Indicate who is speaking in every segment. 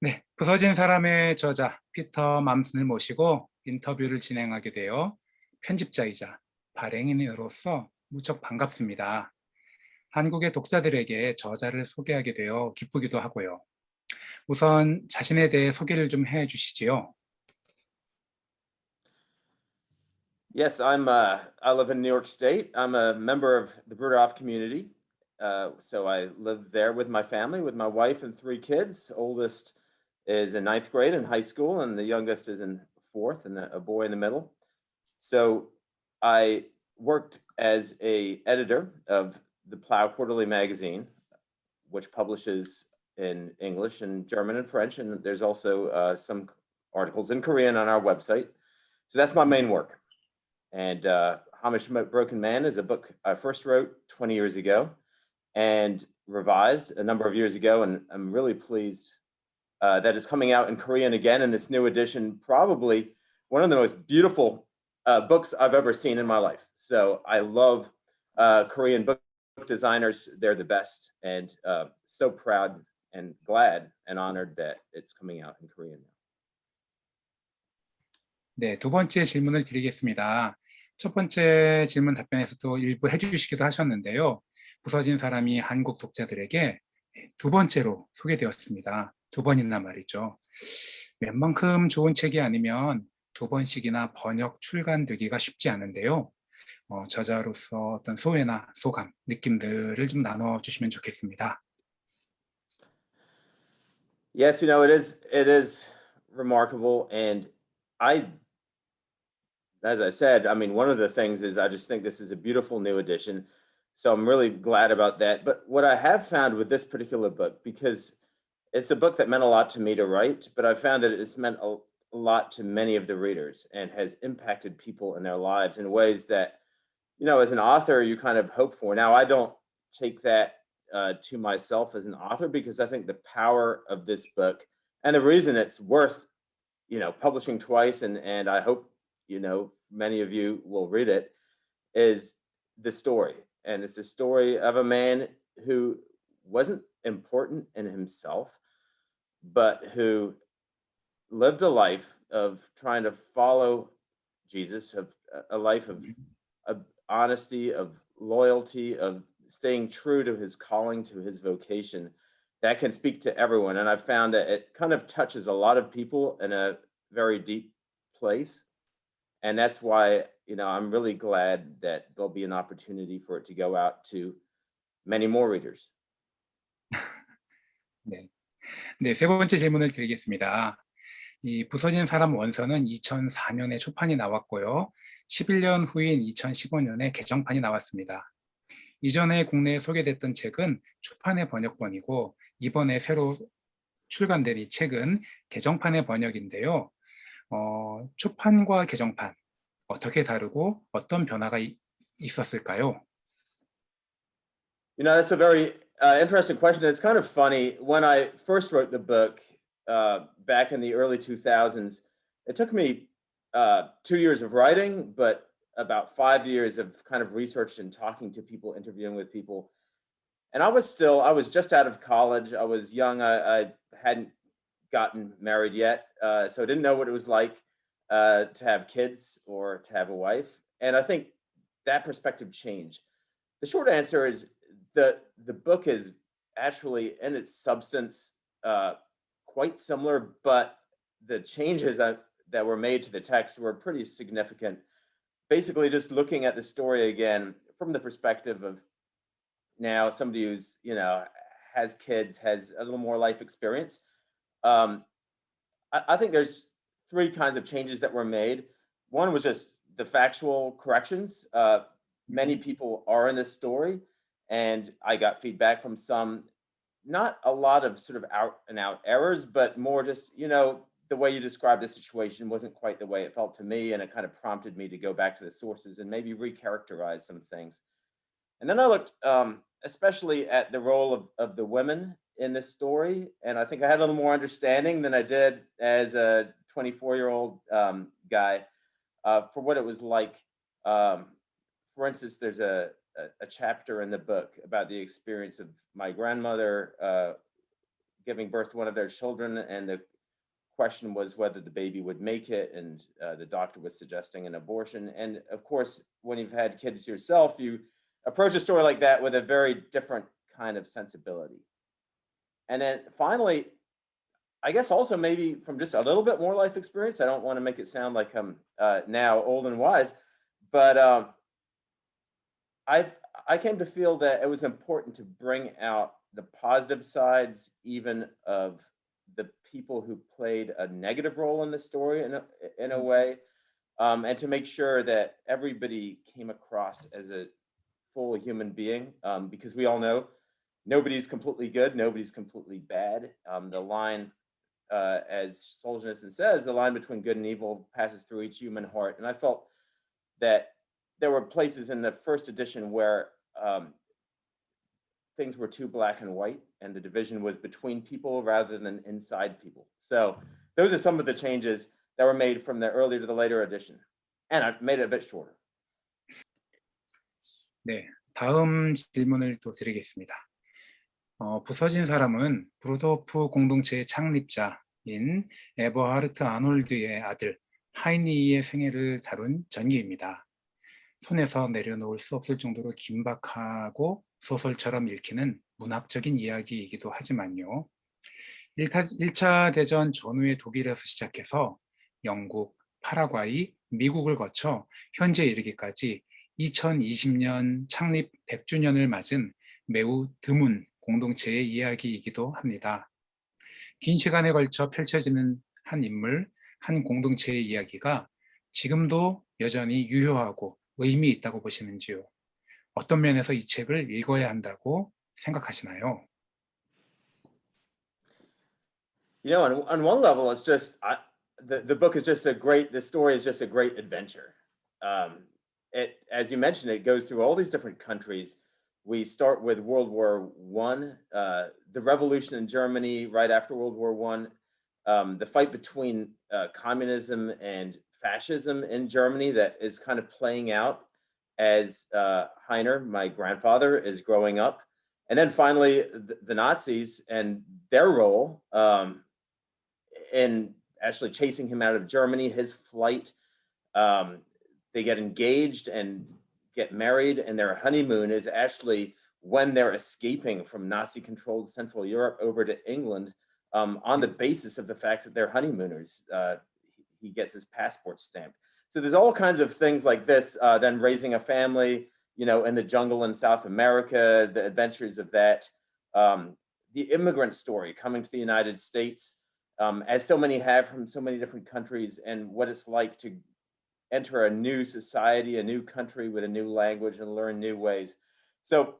Speaker 1: 네, 부서진 사람의 저자 피터 맘슨을 모시고 인터뷰를 진행하게 되어 편집자이자 발행인으로서 무척 반갑습니다. 한국의 독자들에게 저자를 소개하게 되어 기쁘기도 하고요. 우선 자신에 대해 소개를 좀 해주시지요.
Speaker 2: Yes, I live in New York State. I'm a member of the Brudorhof community. So I live there with my family, with my wife and 3 kids. Oldest is in 9th grade in high school, and the youngest is in 4th, and a boy in the middle. So I worked as a editor of the Plough Quarterly magazine, which publishes in English and German and French, and there's also some articles in Korean on our website. So that's my main work. And Hamish Broken Man is a book I first wrote 20 years ago and revised a number of years ago. And I'm really pleased that it's coming out in Korean again in this new edition, probably one of the most beautiful books I've ever seen in my life. So I love Korean book designers. They're the best, and so proud and glad and honored that it's coming out in Korean now.
Speaker 1: 네, 두 번째 질문을 드리겠습니다. 첫 번째 질문 답변에서도 일부 해주시기도 하셨는데요. 부서진 사람이 한국 독자들에게 두 번째로 소개되었습니다. 두 번이나 말이죠. 웬만큼 좋은 책이 아니면 두 번씩이나 번역 출간되기가 쉽지 않은데요. 저자로서 어떤 소회나 소감, 느낌들을 좀 나눠주시면 좋겠습니다.
Speaker 2: Yes, it is remarkable, and as I said, I mean, one of the things is I just think this is a beautiful new edition. So I'm really glad about that. But what I have found with this particular book, because it's a book that meant a lot to me to write, but I found that it's meant a lot to many of the readers and has impacted people in their lives in ways that, as an author, you kind of hope for. Now, I don't take that to myself as an author, because I think the power of this book and the reason it's worth, publishing twice, and I hope, many of you will read it, is the story. And it's the story of a man who wasn't important in himself, but who lived a life of trying to follow Jesus, of a life of honesty, of loyalty, of staying true to his calling, to his vocation, that can speak to everyone. And I've found that it kind of touches a lot of people in a very deep place. And that's why, I'm really glad that there'll be an opportunity for it to go out to many more readers.
Speaker 1: 네. 네, 세 번째 질문을 드리겠습니다. 이 부서진 사람 원서는 2004년에 초판이 나왔고요. 11년 후인 2015년에 개정판이 나왔습니다. 이전에 국내에 소개됐던 책은 초판의 번역본이고 이번에 새로 출간된 이 책은 개정판의 번역인데요. 초판과 개정판 어떻게 다르고 어떤 변화가 있었을까요?
Speaker 2: That's a very interesting question. It's kind of funny. When I first wrote the book back in the early 2000s, it took me 2 years of writing, but about 5 years of kind of research and talking to people, interviewing with people. And I was just out of college. I was young. I hadn't gotten married yet, so I didn't know what it was like to have kids or to have a wife. And I think that perspective changed. The short answer is the book is actually in its substance quite similar, but the changes that were made to the text were pretty significant. Basically, just looking at the story again from the perspective of now somebody who's has kids, has a little more life experience. I think there's 3 kinds of changes that were made. One was just the factual corrections. Many people are in this story, and I got feedback from some, not a lot of sort of out and out errors, but more just, the way you described the situation wasn't quite the way it felt to me, and it kind of prompted me to go back to the sources and maybe recharacterize some things. And then I looked especially at the role of the women in this story, and I think I had a little more understanding than I did as a 24-year-old guy for what it was like. For instance, there's a a chapter in the book about the experience of my grandmother giving birth to one of their children, and the question was whether the baby would make it, and the doctor was suggesting an abortion. And of course, when you've had kids yourself, you approach a story like that with a very different kind of sensibility. And then finally, I guess also maybe from just a little bit more life experience, I don't want to make it sound like I'm now old and wise, but I came to feel that it was important to bring out the positive sides, even of the people who played a negative role in the story in a way, and to make sure that everybody came across as a full human being, because we all know nobody's completely good, nobody's completely bad. The line, as Solzhenitsyn says, the line between good and evil passes through each human heart. And I felt that there were places in the first edition where things were too black and white, and the division was between people rather than inside people. So those are some of the changes that were made from the earlier to the later edition. And I made it a bit shorter.
Speaker 1: 네, 다음 질문을 또 드리겠습니다. 부서진 사람은 브루더호프 공동체의 창립자인 에버하르트 아놀드의 아들 하이니의 생애를 다룬 전기입니다. 손에서 내려놓을 수 없을 정도로 긴박하고 소설처럼 읽히는 문학적인 이야기이기도 하지만요. 1차 대전 전후의 독일에서 시작해서 영국, 파라과이, 미국을 거쳐 현재 이르기까지 2020년 창립 100주년을 맞은 매우 드문 공동체의 이야기이기도 합니다. 긴 시간에 걸쳐 펼쳐지는 한 인물, 한 공동체의 이야기가 지금도 여전히 유효하고 의미 있다고 보시는지요? 어떤 면에서 이 책을 읽어야 한다고 생각하시나요?
Speaker 2: You know, on one level, it's just the book is just the story is just a great adventure. As you mentioned, it goes through all these different countries. We start with World War I, the revolution in Germany right after World War I, the fight between communism and fascism in Germany that is kind of playing out as Heiner, my grandfather, is growing up. And then finally, the Nazis and their role in actually chasing him out of Germany, his flight. They get engaged and get married, and their honeymoon is actually when they're escaping from Nazi-controlled Central Europe over to England, on the basis of the fact that they're honeymooners. He gets his passport stamped. So there's all kinds of things like this, then raising a family, you know, in the jungle in South America, the adventures of that, the immigrant story coming to the United States, as so many have from so many different countries, and what it's like to enter a new society, a new country with a new language and learn new ways. So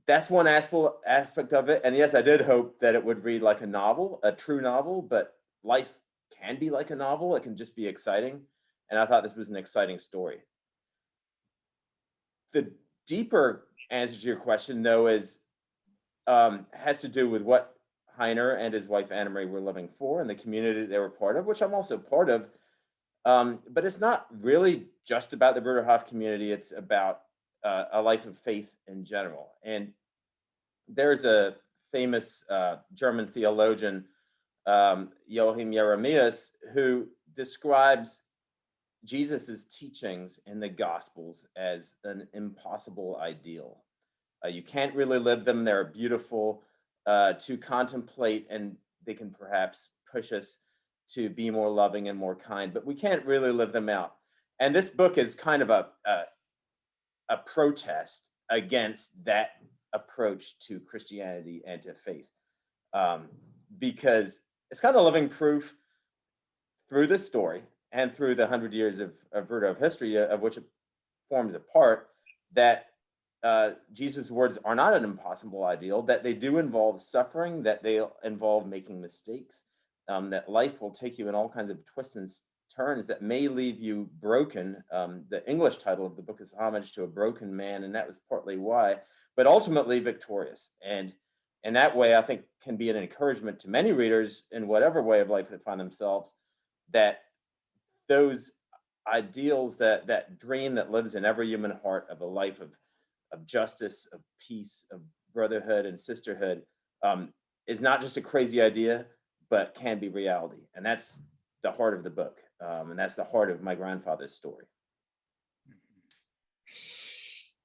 Speaker 2: that's one aspect of it. And yes, I did hope that it would read like a novel, a true novel, but life can be like a novel. It can just be exciting. And I thought this was an exciting story. The deeper answer to your question, though, is has to do with what Heiner and his wife Anna Marie were living for and the community they were part of, which I'm also part of. But it's not really just about the Brüderhof community. It's about a life of faith in general. And there's a famous German theologian, Joachim Jeremias, who describes Jesus's teachings in the Gospels as an impossible ideal. You can't really live them. They're beautiful to contemplate, and they can perhaps push us to be more loving and more kind, but we can't really live them out. And this book is kind of a protest against that approach to Christianity and to faith, because it's kind of living proof through this story and through the 100 years of Brüderhof history, of which it forms a part, that Jesus' words are not an impossible ideal, that they do involve suffering, that they involve making mistakes, that life will take you in all kinds of twists and turns that may leave you broken. The English title of the book is Homage to a Broken Man, and that was partly why, but ultimately victorious. And in that way, I think can be an encouragement to many readers in whatever way of life they find themselves, that those ideals, that dream that lives in every human heart of a life of justice, of peace, of brotherhood and sisterhood is not just a crazy idea, but can be reality. And that's the heart of the book. And that's the heart of my grandfather's story.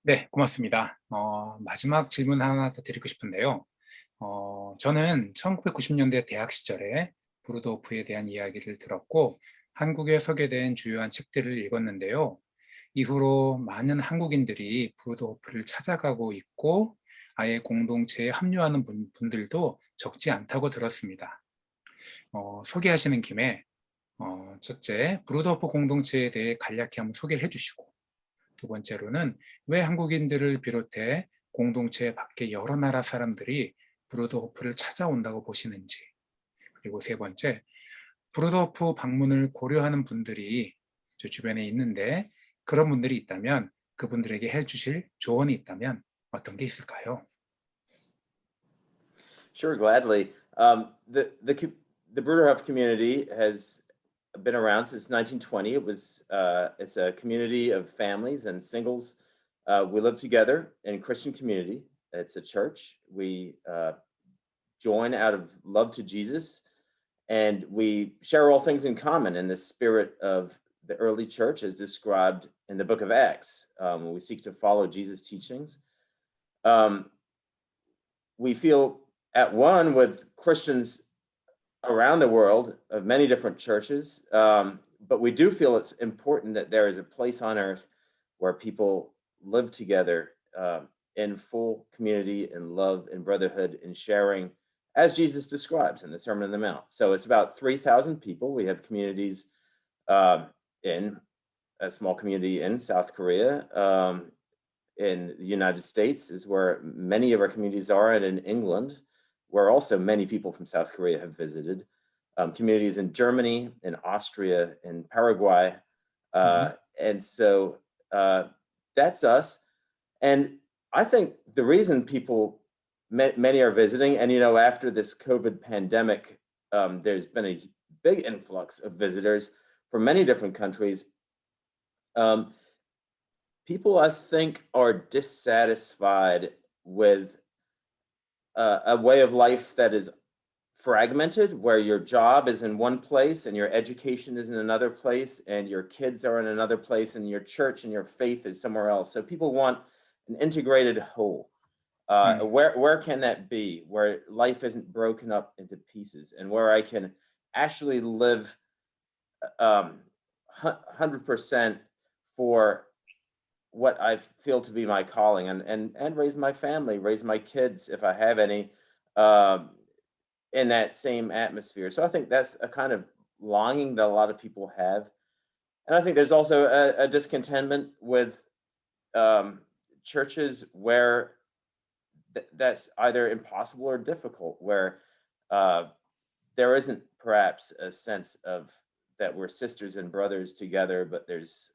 Speaker 1: 네, 고맙습니다. 마지막 질문 하나 더 드리고 싶은데요. 저는 1990년대 대학 시절에 브루더호프에 대한 이야기를 들었고 한국에 소개된 주요한 책들을 읽었는데요. 이후로 많은 한국인들이 브루더호프를 찾아가고 있고 아예 공동체에 합류하는 분들도 적지 않다고 들었습니다. 소개하시는 김에 첫째, 브루더호프 공동체에 대해 간략히 한번 소개를 해주시고 두 번째로는 왜 한국인들을 비롯해 공동체 밖에 여러 나라 사람들이 브루더호프를 찾아온다고 보시는지, 그리고 세 번째, 브루더호프 방문을 고려하는 분들이 저 주변에 있는데 그런 분들이 있다면 그분들에게 해주실 조언이 있다면 어떤 게 있을까요?
Speaker 2: Sure, gladly. The Brüderhof community has been around since 1920. It's a community of families and singles. We live together in a Christian community. It's a church. We join out of love to Jesus, and we share all things in common in the spirit of the early church as described in the book of Acts. We seek to follow Jesus' teachings. We feel at one with Christians around the world of many different churches, but we do feel it's important that there is a place on earth where people live together in full community and love and brotherhood and sharing, as Jesus describes in the Sermon on the Mount. So it's about 3,000 people. We have communities in a small community in South Korea, in the United States is where many of our communities are, and in England, where also many people from South Korea have visited. Communities in Germany, in Austria, in Paraguay. And so that's us. And I think the reason people, many are visiting, and after this COVID pandemic, there's been a big influx of visitors from many different countries. People, I think, are dissatisfied with a way of life that is fragmented, where your job is in one place and your education is in another place and your kids are in another place and your church and your faith is somewhere else. So people want an integrated whole. Where can that be, where life isn't broken up into pieces and where I can actually live 100% for what I feel to be my calling and raise my family, raise my kids if I have any, in that same atmosphere. So I think that's a kind of longing that a lot of people have. And I think there's also a discontentment with churches where that's either impossible or difficult, where there isn't perhaps a sense of that we're sisters and brothers together, but there's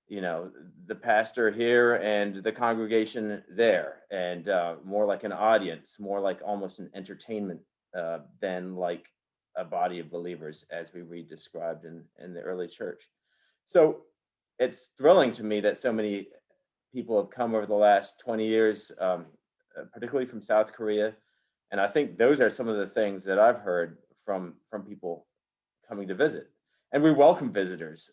Speaker 2: the pastor here and the congregation there, and more like an audience, more like almost an entertainment than like a body of believers as we read described in the early church. So it's thrilling to me that so many people have come over the last 20 years, particularly from South Korea. And I think those are some of the things that I've heard from people coming to visit. And we welcome visitors.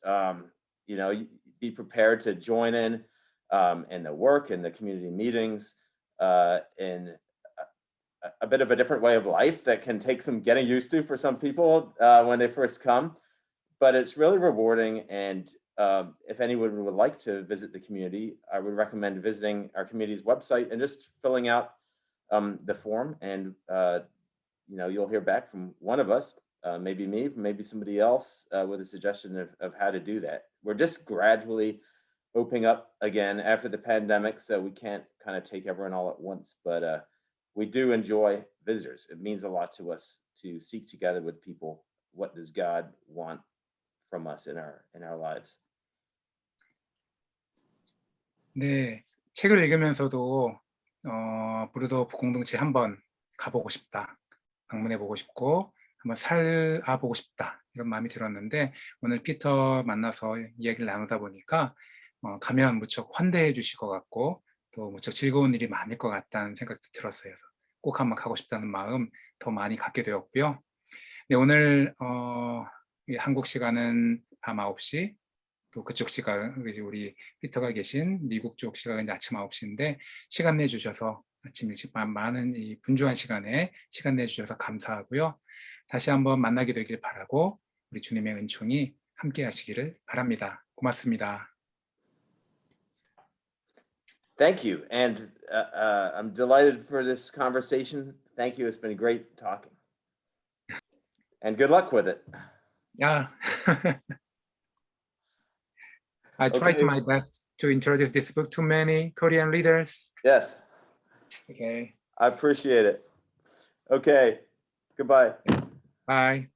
Speaker 2: Be prepared to join in the work and the community meetings, in a bit of a different way of life that can take some getting used to for some people when they first come. But it's really rewarding. And if anyone would like to visit the community, I would recommend visiting our community's website and just filling out the form. And you'll hear back from one of us, maybe me, maybe somebody else, with a suggestion of how to do that. We're just gradually opening up again after the pandemic, so we can't kind of take everyone all at once, but we do enjoy visitors. It means a lot to us to seek together with people. What does God want from us in our lives?
Speaker 1: 네, 책을 읽으면서도 브루더호프 공동체 한번 가보고 싶다, 방문해보고 싶고 한번 살아보고 싶다, 이런 마음이 들었는데 오늘 피터 만나서 이야기를 나누다 보니까 가면 무척 환대해 주실 것 같고 또 무척 즐거운 일이 많을 것 같다는 생각도 들었어요. 그래서 꼭 한번 가고 싶다는 마음 더 많이 갖게 되었고요. 네, 오늘 한국 시간은 밤 9시, 또 그쪽 시각, 우리 피터가 계신 미국 쪽 시각은 아침 9시인데 시간 내주셔서 아침 일찍 많은 이 분주한 시간에 시간 내주셔서 감사하고요. 다시 한번 만나게 되길 바라고 우리 주님의 은총이 함께 하시기를 바랍니다. 고맙습니다.
Speaker 2: Thank you. And I'm delighted for this conversation. Thank you. It's been great talking. And good luck with it.
Speaker 1: Yeah. I tried my best to introduce this book to many Korean readers.
Speaker 2: Yes.
Speaker 1: Okay.
Speaker 2: I appreciate it. Okay. Goodbye.
Speaker 1: Bye.